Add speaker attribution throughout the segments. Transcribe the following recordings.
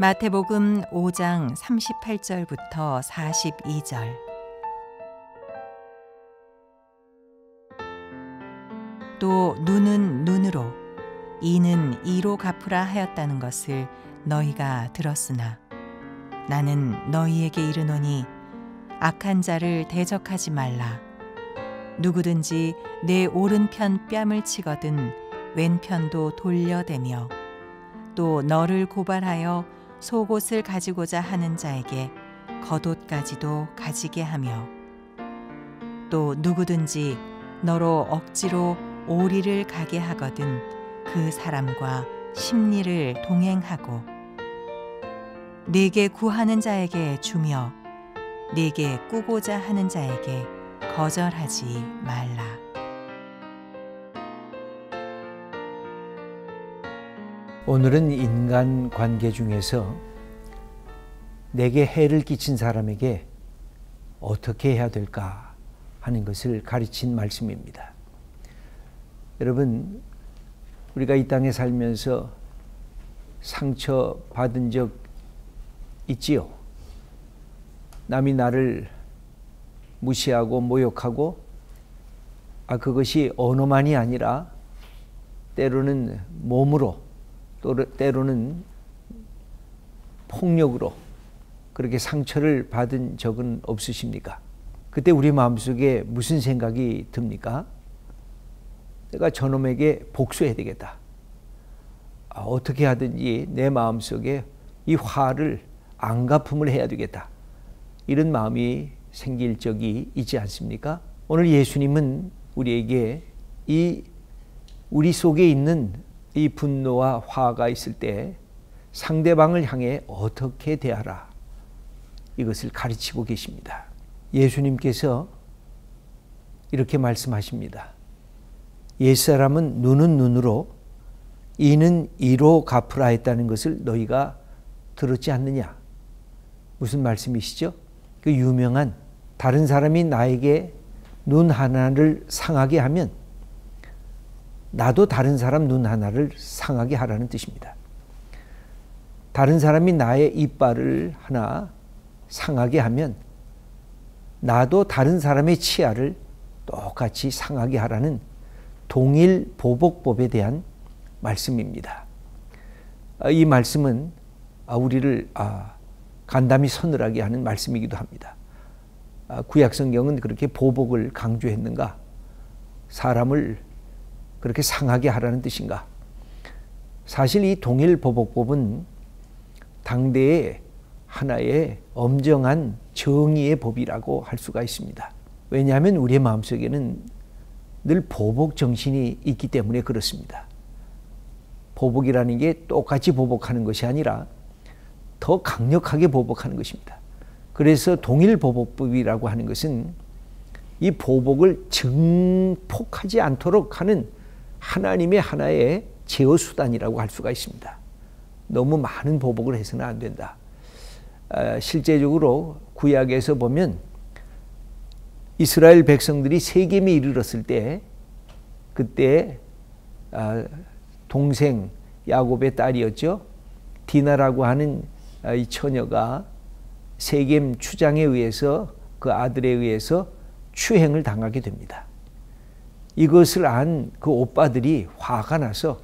Speaker 1: 마태복음 5장 38절부터 42절. 또 눈은 눈으로, 이는 이로 갚으라 하였다는 것을 너희가 들었으나 나는 너희에게 이르노니 악한 자를 대적하지 말라. 누구든지 내 오른편 뺨을 치거든 왼편도 돌려대며 또 너를 고발하여 속옷을 가지고자 하는 자에게 겉옷까지도 가지게 하며 또 누구든지 너로 억지로 오리를 가게 하거든 그 사람과 십리를 동행하고 네게 구하는 자에게 주며 네게 꾸고자 하는 자에게 거절하지 말라.
Speaker 2: 오늘은 인간 관계 중에서 내게 해를 끼친 사람에게 어떻게 해야 될까 하는 것을 가르친 말씀입니다. 여러분, 우리가 이 땅에 살면서 상처 받은 적 있지요? 남이 나를 무시하고 모욕하고 그것이 언어만이 아니라 때로는 몸으로 또 때로는 폭력으로 그렇게 상처를 받은 적은 없으십니까? 그때 우리 마음속에 무슨 생각이 듭니까? 내가 저놈에게 복수해야 되겠다. 어떻게 하든지 내 마음속에 이 화를 안갚음을 해야 되겠다. 이런 마음이 생길 적이 있지 않습니까? 오늘 예수님은 우리에게 우리 속에 있는 이 분노와 화가 있을 때 상대방을 향해 어떻게 대하라, 이것을 가르치고 계십니다. 예수님께서 이렇게 말씀하십니다. 옛사람은 눈은 눈으로, 이는 이로 갚으라 했다는 것을 너희가 들었지 않느냐? 무슨 말씀이시죠? 그 유명한 다른 사람이 나에게 눈 하나를 상하게 하면 나도 다른 사람 눈 하나를 상하게 하라는 뜻입니다. 다른 사람이 나의 이빨을 하나 상하게 하면 나도 다른 사람의 치아를 똑같이 상하게 하라는 동일 보복법에 대한 말씀입니다. 이 말씀은 우리를 간담이 서늘하게 하는 말씀이기도 합니다. 구약 성경은 그렇게 보복을 강조했는가? 사람을 그렇게 상하게 하라는 뜻인가? 사실 이 동일 보복법은 당대의 하나의 엄정한 정의의 법이라고 할 수가 있습니다. 왜냐하면 우리의 마음속에는 늘 보복 정신이 있기 때문에 그렇습니다. 보복이라는 게 똑같이 보복하는 것이 아니라 더 강력하게 보복하는 것입니다. 그래서 동일 보복법이라고 하는 것은 이 보복을 증폭하지 않도록 하는 하나님의 하나의 제어 수단이라고 할 수가 있습니다. 너무 많은 보복을 해서는 안 된다. 실제적으로 구약에서 보면 이스라엘 백성들이 세겜에 이르렀을 때 그때 동생 야곱의 딸이었죠. 디나라고 하는 이 처녀가 세겜 추장에 의해서 그 아들에 의해서 추행을 당하게 됩니다. 이것을 안 그 오빠들이 화가 나서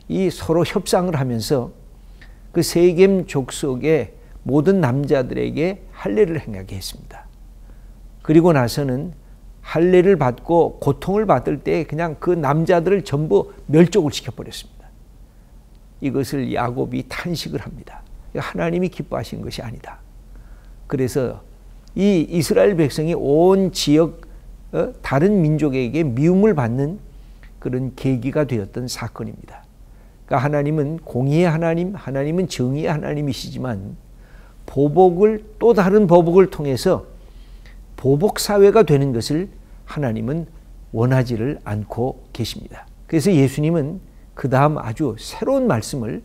Speaker 2: 이 서로 협상을 하면서 그 세겜 족속의 모든 남자들에게 할례를 행하게 했습니다. 그리고 나서는 할례를 받고 고통을 받을 때 그냥 그 남자들을 전부 멸족을 시켜버렸습니다. 이것을 야곱이 탄식을 합니다. 하나님이 기뻐하신 것이 아니다. 그래서 이 이스라엘 백성이 온 지역 다른 민족에게 미움을 받는 그런 계기가 되었던 사건입니다. 그러니까 하나님은 공의의 하나님, 하나님은 정의의 하나님이시지만 보복을 또 다른 보복을 통해서 보복 사회가 되는 것을 하나님은 원하지를 않고 계십니다. 그래서 예수님은 그 다음 아주 새로운 말씀을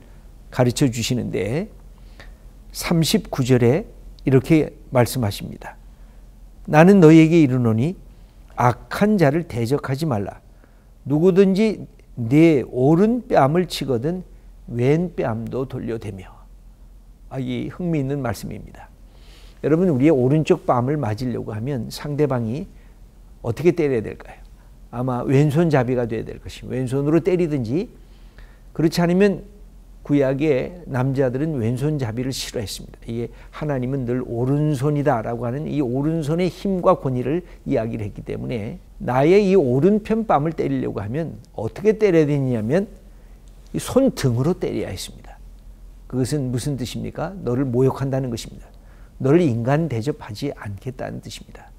Speaker 2: 가르쳐 주시는데 39절에 이렇게 말씀하십니다. 나는 너희에게 이르노니 악한 자를 대적하지 말라. 누구든지 내 오른 뺨을 치거든 왼 뺨도 돌려대며. 이 흥미있는 말씀입니다. 여러분, 우리의 오른쪽 뺨을 맞으려고 하면 상대방이 어떻게 때려야 될까요? 아마 왼손잡이가 돼야 될 것입니다. 왼손으로 때리든지, 그렇지 않으면 구약의 남자들은 왼손잡이를 싫어했습니다. 이게 하나님은 늘 오른손이다라고 하는 이 오른손의 힘과 권위를 이야기를 했기 때문에 나의 이 오른편 뺨을 때리려고 하면 어떻게 때려야 되냐면 이 손등으로 때려야 했습니다. 그것은 무슨 뜻입니까? 너를 모욕한다는 것입니다. 너를 인간 대접하지 않겠다는 뜻입니다.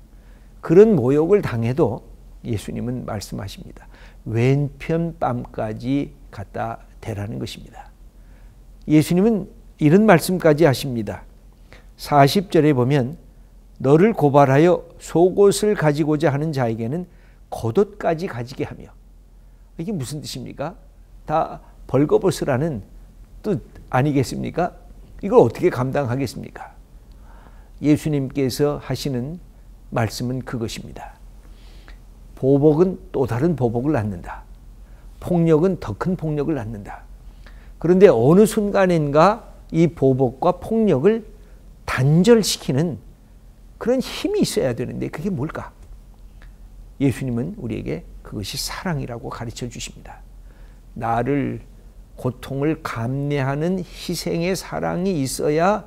Speaker 2: 그런 모욕을 당해도 예수님은 말씀하십니다. 왼편 뺨까지 갖다 대라는 것입니다. 예수님은 이런 말씀까지 하십니다. 40절에 보면 너를 고발하여 속옷을 가지고자 하는 자에게는 겉옷까지 가지게 하며, 이게 무슨 뜻입니까? 다 벌거벗으라는 뜻 아니겠습니까? 이걸 어떻게 감당하겠습니까? 예수님께서 하시는 말씀은 그것입니다. 보복은 또 다른 보복을 낳는다. 폭력은 더 큰 폭력을 낳는다. 그런데 어느 순간인가 이 보복과 폭력을 단절시키는 그런 힘이 있어야 되는데 그게 뭘까? 예수님은 우리에게 그것이 사랑이라고 가르쳐 주십니다. 나를 고통을 감내하는 희생의 사랑이 있어야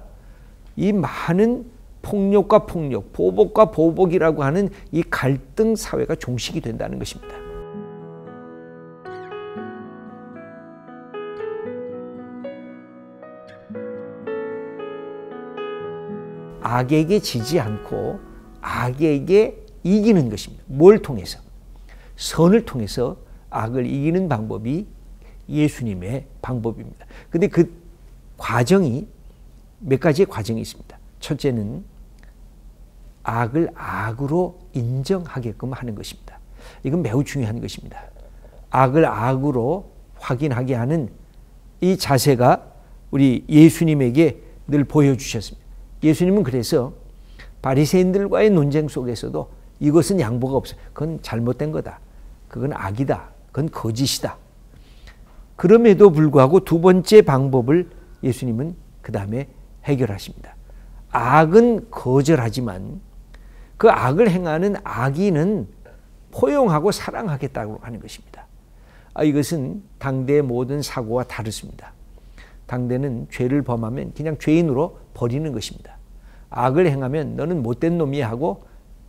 Speaker 2: 이 많은 폭력과 폭력, 보복과 보복이라고 하는 이 갈등 사회가 종식이 된다는 것입니다. 악에게 지지 않고 악에게 이기는 것입니다. 뭘 통해서? 선을 통해서 악을 이기는 방법이 예수님의 방법입니다. 근데 그 과정이 몇 가지의 과정이 있습니다. 첫째는 악을 악으로 인정하게끔 하는 것입니다. 이건 매우 중요한 것입니다. 악을 악으로 확인하게 하는 이 자세가 우리 예수님에게 늘 보여주셨습니다. 예수님은 그래서 바리새인들과의 논쟁 속에서도 이것은 양보가 없어요. 그건 잘못된 거다. 그건 악이다. 그건 거짓이다. 그럼에도 불구하고 두 번째 방법을 예수님은 그 다음에 해결하십니다. 악은 거절하지만 그 악을 행하는 악인은 포용하고 사랑하겠다고 하는 것입니다. 이것은 당대의 모든 사고와 다르습니다. 당대는 죄를 범하면 그냥 죄인으로 버리는 것입니다. 악을 행하면 너는 못된 놈이야 하고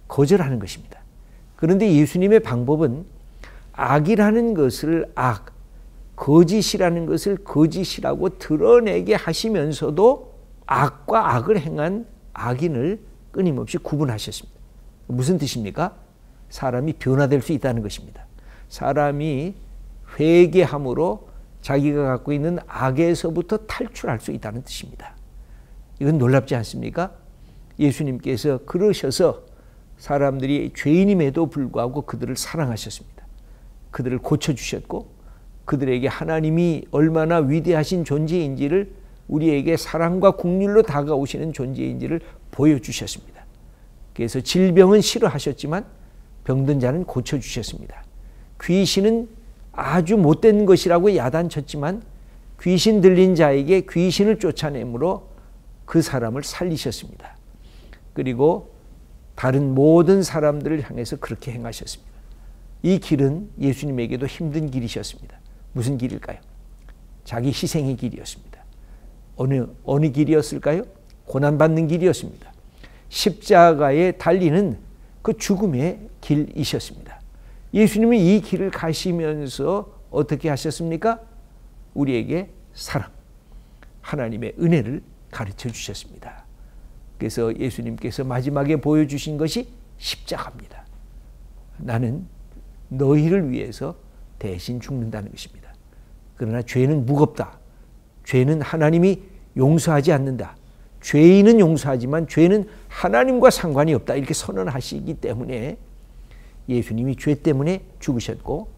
Speaker 2: 거절하는 것입니다. 그런데 예수님의 방법은 악이라는 것을 악, 거짓이라는 것을 거짓이라고 드러내게 하시면서도 악과 악을 행한 악인을 끊임없이 구분하셨습니다. 무슨 뜻입니까? 사람이 변화될 수 있다는 것입니다. 사람이 회개함으로 자기가 갖고 있는 악에서부터 탈출할 수 있다는 뜻입니다. 이건 놀랍지 않습니까? 예수님께서 그러셔서 사람들이 죄인임에도 불구하고 그들을 사랑하셨습니다. 그들을 고쳐주셨고 그들에게 하나님이 얼마나 위대하신 존재인지를 우리에게 사랑과 긍휼로 다가오시는 존재인지를 보여주셨습니다. 그래서 질병은 싫어하셨지만 병든 자는 고쳐주셨습니다. 귀신은 아주 못된 것이라고 야단쳤지만 귀신 들린 자에게 귀신을 쫓아내므로 그 사람을 살리셨습니다. 그리고 다른 모든 사람들을 향해서 그렇게 행하셨습니다. 이 길은 예수님에게도 힘든 길이셨습니다. 무슨 길일까요? 자기 희생의 길이었습니다. 어느 길이었을까요? 고난받는 길이었습니다. 십자가에 달리는 그 죽음의 길이셨습니다. 예수님은 이 길을 가시면서 어떻게 하셨습니까? 우리에게 사랑, 하나님의 은혜를 가르쳐 주셨습니다. 그래서 예수님께서 마지막에 보여주신 것이 십자가입니다. 나는 너희를 위해서 대신 죽는다는 것입니다. 그러나 죄는 무겁다. 죄는 하나님이 용서하지 않는다. 죄인은 용서하지만 죄는 하나님과 상관이 없다. 이렇게 선언하시기 때문에 예수님이 죄 때문에 죽으셨고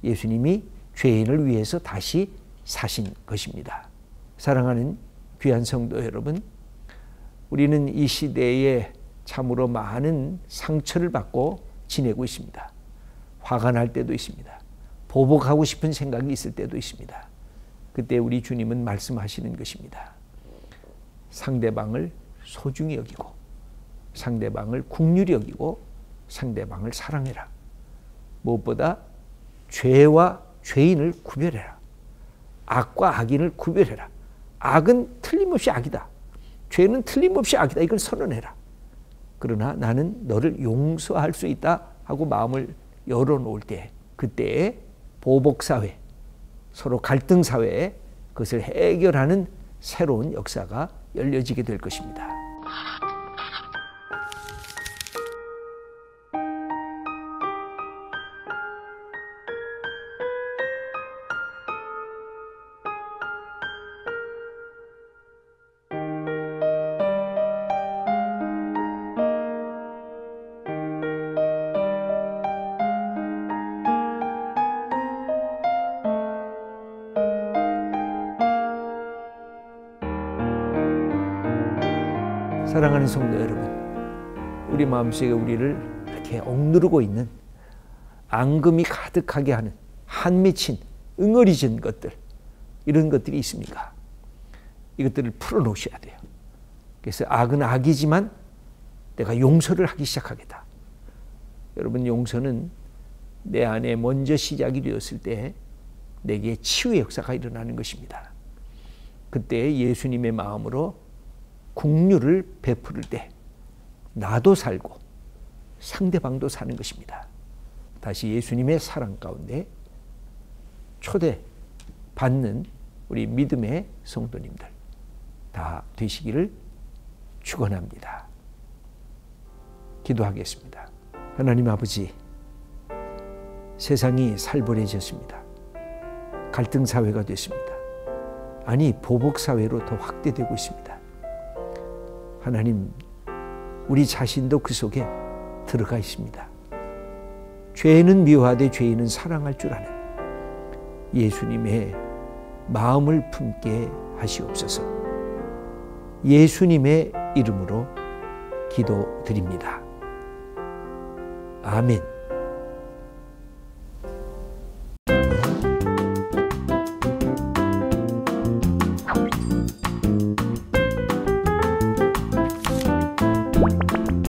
Speaker 2: 예수님이 죄인을 위해서 다시 사신 것입니다. 사랑하는 귀한 성도 여러분, 우리는 이 시대에 참으로 많은 상처를 받고 지내고 있습니다. 화가 날 때도 있습니다. 보복하고 싶은 생각이 있을 때도 있습니다. 그때 우리 주님은 말씀하시는 것입니다. 상대방을 소중히 여기고 상대방을 긍휼히 여기고 상대방을 사랑해라. 무엇보다 죄와 죄인을 구별해라. 악과 악인을 구별해라. 악은 틀림없이 악이다. 죄는 틀림없이 악이다. 이걸 선언해라. 그러나 나는 너를 용서할 수 있다 하고 마음을 열어놓을 때, 그때에 보복사회, 서로 갈등사회에 그것을 해결하는 새로운 역사가 열려지게 될 것입니다. 사랑하는 성도 여러분, 우리 마음속에 우리를 이렇게 억누르고 있는 앙금이 가득하게 하는 한 맺힌 응어리진 것들, 이런 것들이 있습니까? 이것들을 풀어놓으셔야 돼요. 그래서 악은 악이지만 내가 용서를 하기 시작하겠다. 여러분, 용서는 내 안에 먼저 시작이 되었을 때 내게 치유의 역사가 일어나는 것입니다. 그때 예수님의 마음으로 긍휼을 베풀을 때 나도 살고 상대방도 사는 것입니다. 다시 예수님의 사랑 가운데 초대받는 우리 믿음의 성도님들 다 되시기를 축원합니다. 기도하겠습니다. 하나님 아버지, 세상이 살벌해졌습니다. 갈등사회가 됐습니다. 아니, 보복사회로 더 확대되고 있습니다. 하나님, 우리 자신도 그 속에 들어가 있습니다. 죄는 미워하되 죄인은 사랑할 줄 아는 예수님의 마음을 품게 하시옵소서. 예수님의 이름으로 기도드립니다. 아멘.